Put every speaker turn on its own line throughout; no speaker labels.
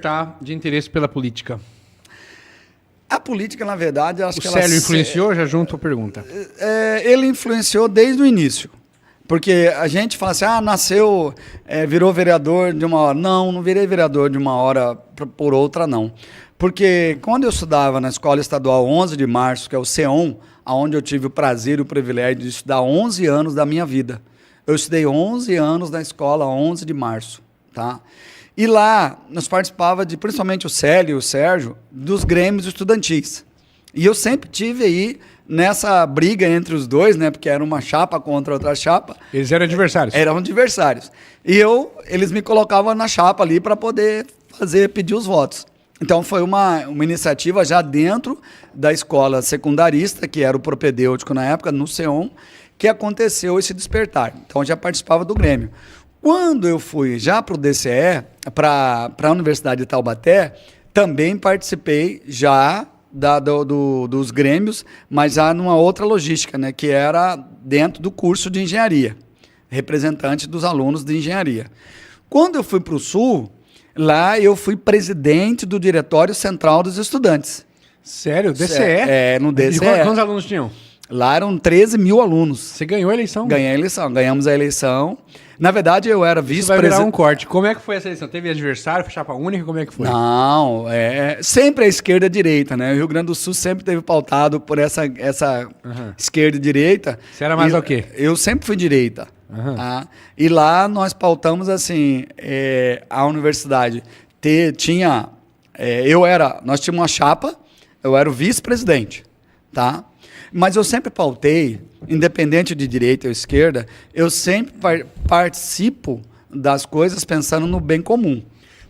Tá de interesse pela política.
A política, na verdade, acho que
ela... O Célio influenciou? Já junto a pergunta.
Ele influenciou desde o início. Porque a gente fala assim, nasceu, virou vereador de uma hora. Não virei vereador de uma hora por outra, não. Porque quando eu estudava na Escola Estadual 11 de Março, que é o CEON, onde eu tive o prazer e o privilégio de estudar 11 anos da minha vida. Eu estudei 11 anos na Escola 11 de Março, tá? E lá, nós participávamos de, principalmente o Célio e o Sérgio, dos grêmios estudantis. E eu sempre tive aí nessa briga entre os dois, né? Porque era uma chapa contra outra chapa.
Eles eram adversários?
Eram adversários. E eles me colocavam na chapa ali para poder pedir os votos. Então foi uma iniciativa já dentro da escola secundarista, que era o propedêutico na época, no CEON, que aconteceu esse despertar. Então eu já participava do Grêmio. Quando eu fui já para o DCE, para a Universidade de Taubaté, também participei já dos grêmios, mas já numa outra logística, né, que era dentro do curso de engenharia, representante dos alunos de engenharia. Quando eu fui para o Sul, lá eu fui presidente do Diretório Central dos Estudantes.
Sério? DCE?
No DCE.
E quantos alunos tinham?
Lá eram 13 mil alunos.
Você ganhou a eleição?
Ganhei a eleição, ganhamos a eleição. Na verdade, eu era vice-presidente.
Vai virar um corte. Como é que foi essa eleição? Teve adversário, foi chapa única? Como é que foi?
Não, sempre a esquerda e a direita, né? O Rio Grande do Sul sempre teve pautado por essa esquerda e direita.
Você era mais o quê?
Eu sempre fui direita. Tá? E lá nós pautamos assim, a universidade tinha... nós tínhamos uma chapa, eu era o vice-presidente, tá? Mas eu sempre pautei, independente de direita ou esquerda, eu sempre participo das coisas pensando no bem comum.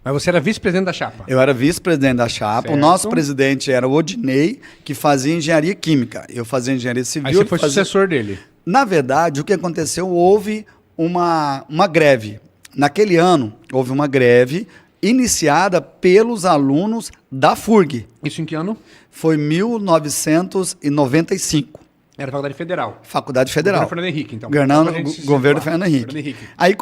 Mas você era vice-presidente da chapa?
Eu era vice-presidente da chapa.
Certo.
O nosso presidente era o Odinei, que fazia engenharia química. Eu fazia engenharia civil.
Aí você foi sucessor dele?
Na verdade, o que aconteceu, houve uma greve. Naquele ano, houve uma greve iniciada pelos alunos da FURG.
Isso em que ano?
Foi 1995.
Era Faculdade Federal.
Faculdade Federal.
Governo Fernando Henrique, então.
Governo Fernando Henrique. Aí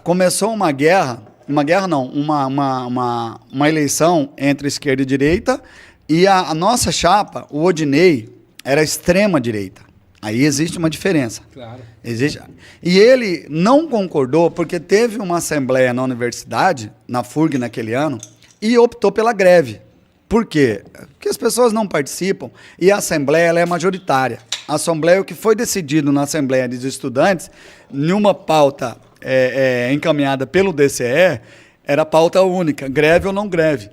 começou uma guerra, uma eleição entre esquerda e direita, e a nossa chapa, o Odinei, era extrema direita. Aí existe uma diferença.
Claro.
E ele não concordou porque teve uma assembleia na universidade, na FURG naquele ano, e optou pela greve. Por quê? Porque as pessoas não participam e a assembleia ela é majoritária. A assembleia, o que foi decidido na Assembleia dos Estudantes, numa pauta encaminhada pelo DCE, era pauta única, greve ou não greve.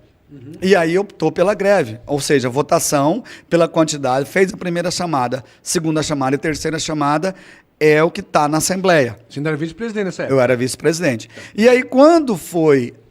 E aí optou pela greve, ou seja, votação pela quantidade, fez a primeira chamada, segunda chamada e terceira chamada, é o que está na Assembleia.
Você ainda era vice-presidente nessa época?
Eu era vice-presidente. E aí quando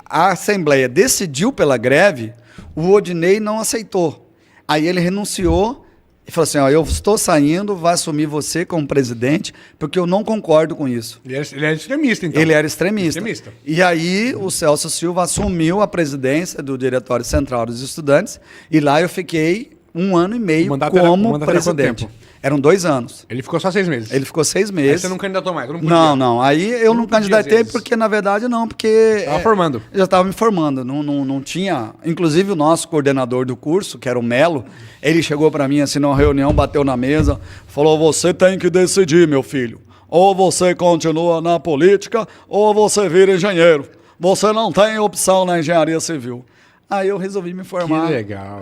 a Assembleia decidiu pela greve, o Odinei não aceitou. Aí ele renunciou e falou assim, eu estou saindo, vai assumir você como presidente, porque eu não concordo com isso.
Ele era extremista, então.
Ele era extremista. E aí o Celso Silva assumiu a presidência do Diretório Central dos Estudantes, e lá eu fiquei 1 ano e meio como presidente. Eram 2 anos.
Ele ficou só 6 meses?
Ele ficou 6 meses.
Aí você não candidatou mais?
Não. Aí eu não candidatei porque, na verdade, não. Porque...
Estava formando.
Eu já estava me formando. Não tinha... Inclusive, o nosso coordenador do curso, que era o Melo, ele chegou para mim, assim, numa reunião, bateu na mesa, falou, você tem que decidir, meu filho. Ou você continua na política, ou você vira engenheiro. Você não tem opção na engenharia civil. Aí eu resolvi me formar.
Que legal.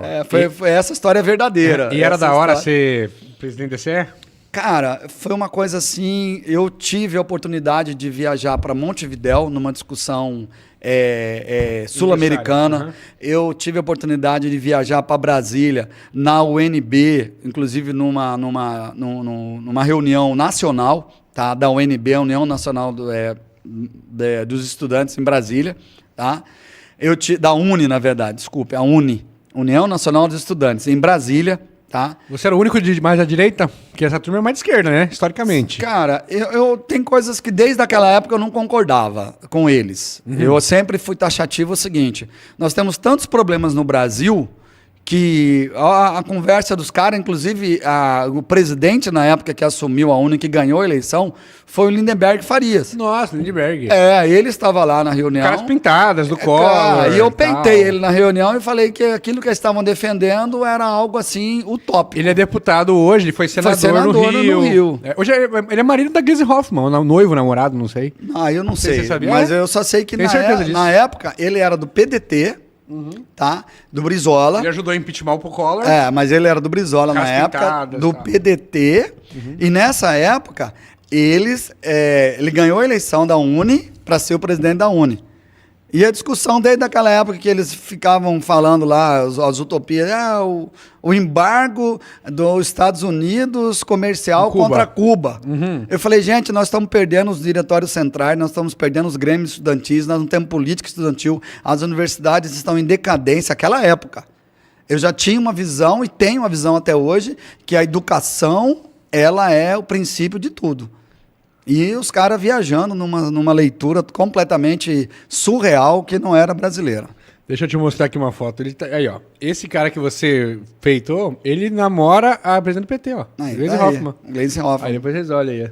Foi essa história verdadeira.
E era da hora ser presidente do DCE?
Cara, foi uma coisa assim, eu tive a oportunidade de viajar para Montevidéu numa discussão sul-americana. Eu tive a oportunidade de viajar para Brasília, na UNB, inclusive numa reunião nacional, tá, da UNB, a União Nacional dos Estudantes em Brasília, tá? Da UNE, na verdade, desculpe, a UNE, União Nacional dos Estudantes, em Brasília, tá? Você era o único mais à direita? Porque essa turma é mais de esquerda, né? Historicamente. Cara, eu tem coisas que desde aquela época eu não concordava com eles. Eu sempre fui taxativo o seguinte, nós temos tantos problemas no Brasil que a conversa dos caras, inclusive o presidente na época que assumiu a UNE, que ganhou a eleição, foi o Lindenberg Farias.
Nossa, Lindbergh.
Ele estava lá na reunião.
Caras pintadas do Collor.
E eu peitei ele na reunião e falei que aquilo que eles estavam defendendo era algo assim, utópico.
Ele é deputado hoje, ele foi senador no Rio. Hoje ele é marido da Gleisi Hoffmann, noivo, namorado, não sei.
Eu não sei,
você sabia?
mas eu só sei que na época ele era do PDT, tá? Do Brizola.
Ele ajudou a impeachment pro Collor.
Mas ele era do Brizola na época,
pintadas,
do PDT. E nessa época, ele ganhou a eleição da UNE para ser o presidente da UNE. E a discussão desde aquela época que eles ficavam falando lá, as utopias, o embargo dos Estados Unidos comercial contra Cuba. Eu falei, gente, nós estamos perdendo os diretórios centrais, nós estamos perdendo os grêmios estudantis, nós não temos política estudantil, as universidades estão em decadência. Aquela época, eu já tinha uma visão e tenho uma visão até hoje que a educação, ela é o princípio de tudo. E os caras viajando numa leitura completamente surreal que não era brasileira.
Deixa eu te mostrar aqui uma foto. Aí, ó. Esse cara que você feitou, ele namora a presidente do PT, ó. Gleisi Hoffmann.
Gleisi Hoffmann.
Aí depois vocês olham aí.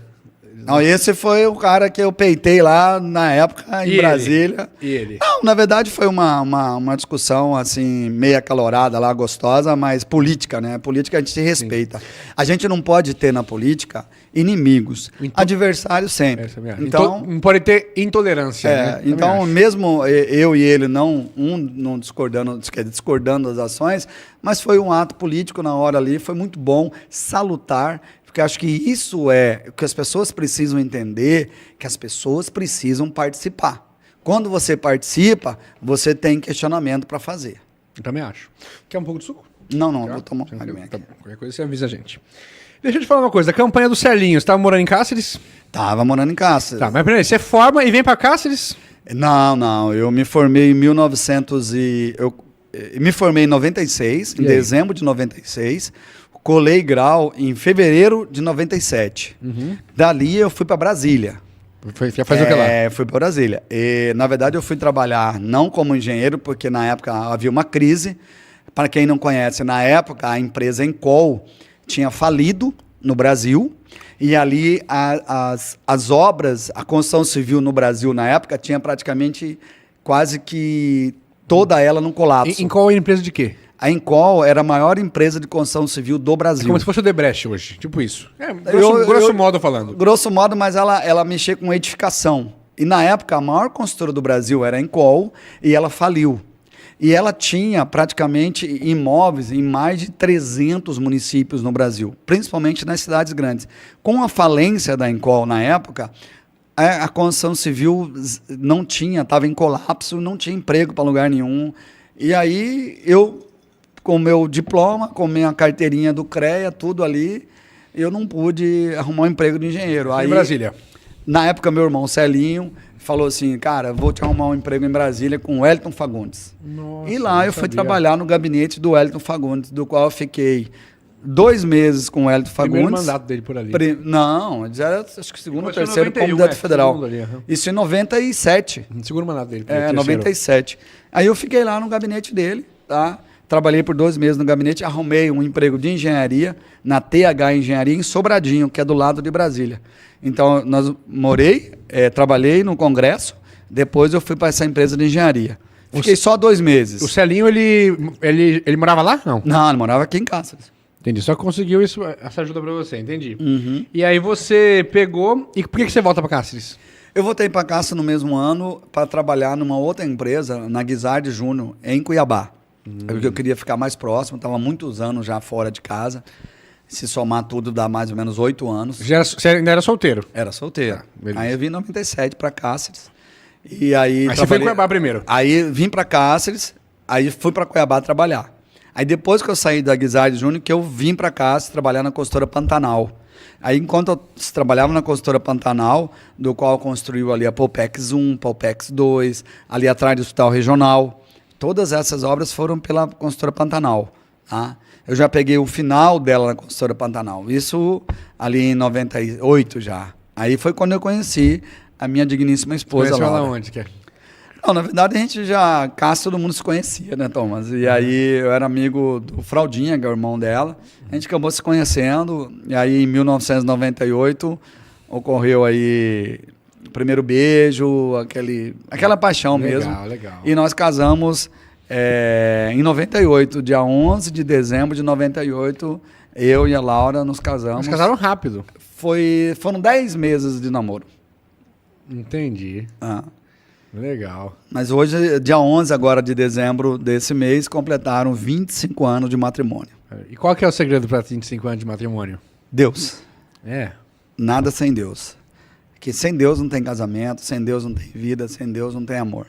Não, esse foi o cara que eu peitei lá na época em Brasília.
E ele?
Não, na verdade foi uma discussão assim, meio acalorada lá, gostosa, mas política, né? Política a gente se respeita. Sim. A gente não pode ter na política inimigos, adversários sempre.
Então, não pode ter intolerância. Né?
Então, mesmo eu e ele não discordando das ações, mas foi um ato político na hora ali, foi muito bom, salutar. Porque acho que isso é o que as pessoas precisam entender, que as pessoas precisam participar. Quando você participa, você tem questionamento para fazer.
Eu também acho. Quer um pouco de suco?
Não, vou tomar uma água.
Tá bom. Qualquer coisa você avisa a gente. Deixa eu te falar uma coisa, a campanha do Celinho, você estava morando em Cáceres?
Tava morando em Cáceres.
Tá, mas peraí, você forma e vem para Cáceres?
Não, eu me formei em eu me formei em 96, em dezembro de 96. Colei grau em fevereiro de 97. Dali eu fui para Brasília.
Foi fazer o que lá?
Fui para Brasília. Na verdade, eu fui trabalhar não como engenheiro, porque na época havia uma crise. Para quem não conhece, na época a empresa Encol tinha falido no Brasil. E ali as obras, a construção civil no Brasil na época tinha praticamente quase que toda ela num colapso.
Encol é empresa de quê?
A Encol era a maior empresa de construção civil do Brasil.
Como se fosse o Debrecht hoje, tipo isso. Grosso modo falando.
Grosso modo, mas ela mexia com edificação. E na época, a maior construtora do Brasil era a Encol e ela faliu. E ela tinha praticamente imóveis em mais de 300 municípios no Brasil, principalmente nas cidades grandes. Com a falência da Encol na época, a construção civil não tinha, estava em colapso, não tinha emprego para lugar nenhum. E aí eu, com meu diploma, com minha carteirinha do CREA, tudo ali, eu não pude arrumar um emprego de engenheiro. Aí,
em Brasília?
Na época, meu irmão Celinho falou assim, cara, vou te arrumar um emprego em Brasília com o Wellington Fagundes. Nossa, e lá eu fui trabalhar no gabinete do Wellington Fagundes, do qual eu fiquei 2 meses com o Wellington Fagundes.
Primeiro mandato dele por ali.
Não, era acho que segundo ou terceiro como deputado federal.
Ali,
Isso em 97.
Segundo mandato dele.
97. Aí eu fiquei lá no gabinete dele, tá? Trabalhei por 2 meses no gabinete, arrumei um emprego de engenharia na TH Engenharia em Sobradinho, que é do lado de Brasília. Então, trabalhei no Congresso, depois eu fui para essa empresa de engenharia. Fiquei só 2 meses.
O Celinho, ele morava lá? Não,
ele morava aqui em Cáceres.
Entendi, só conseguiu essa ajuda para você, entendi. E aí você pegou, e por que você volta para Cáceres?
Eu voltei para Cáceres no mesmo ano para trabalhar numa outra empresa, na Guizard Júnior, em Cuiabá. Porque eu queria ficar mais próximo, estava há muitos anos já fora de casa. Se somar tudo, dá mais ou menos 8 anos.
Você ainda era solteiro?
Era solteiro. Aí eu vim em 97 para Cáceres. E aí
você foi em Cuiabá primeiro?
Aí vim para Cáceres, aí fui para Cuiabá trabalhar. Aí depois que eu saí da Guizard Júnior, que eu vim para Cáceres trabalhar na construtora Pantanal. Aí enquanto eu trabalhava na construtora Pantanal, do qual construiu ali a Polpex 1, Polpex 2, ali atrás do Hospital Regional, todas essas obras foram pela construtora Pantanal, tá? Eu já peguei o final dela na construtora Pantanal. Isso ali em 98 já. Aí foi quando eu conheci a minha digníssima esposa lá.
Ela onde que é?
Não, na verdade a gente já, quase todo mundo se conhecia, né, Thomas? E aí eu era amigo do Fraldinha, que é o irmão dela. A gente acabou se conhecendo, e aí em 1998 ocorreu aí o primeiro beijo, aquela paixão mesmo.
Legal.
E nós casamos em 98, dia 11 de dezembro de 98, eu e a Laura nos casamos.
Vocês casaram rápido.
Foram 10 meses de namoro.
Entendi. Legal.
Mas hoje, dia 11 agora de dezembro desse mês, completaram 25 anos de matrimônio.
E qual que é o segredo para 25 anos de matrimônio?
Deus.
Nada
sem Deus. Que sem Deus não tem casamento, sem Deus não tem vida, sem Deus não tem amor.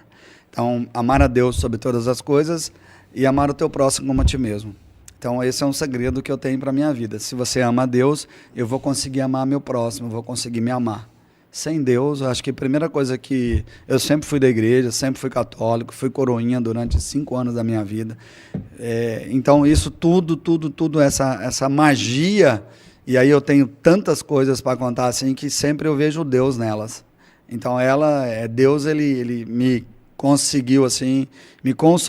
Então, amar a Deus sobre todas as coisas e amar o teu próximo como a ti mesmo. Então, esse é um segredo que eu tenho para minha vida. Se você ama a Deus, eu vou conseguir amar meu próximo, eu vou conseguir me amar. Sem Deus, acho que a primeira coisa que... Eu sempre fui da igreja, sempre fui católico, fui coroinha durante 5 anos da minha vida. Então, isso tudo, essa magia... E aí eu tenho tantas coisas para contar assim que sempre eu vejo Deus nelas. Então, Deus, ele me conseguiu assim, me consolidou.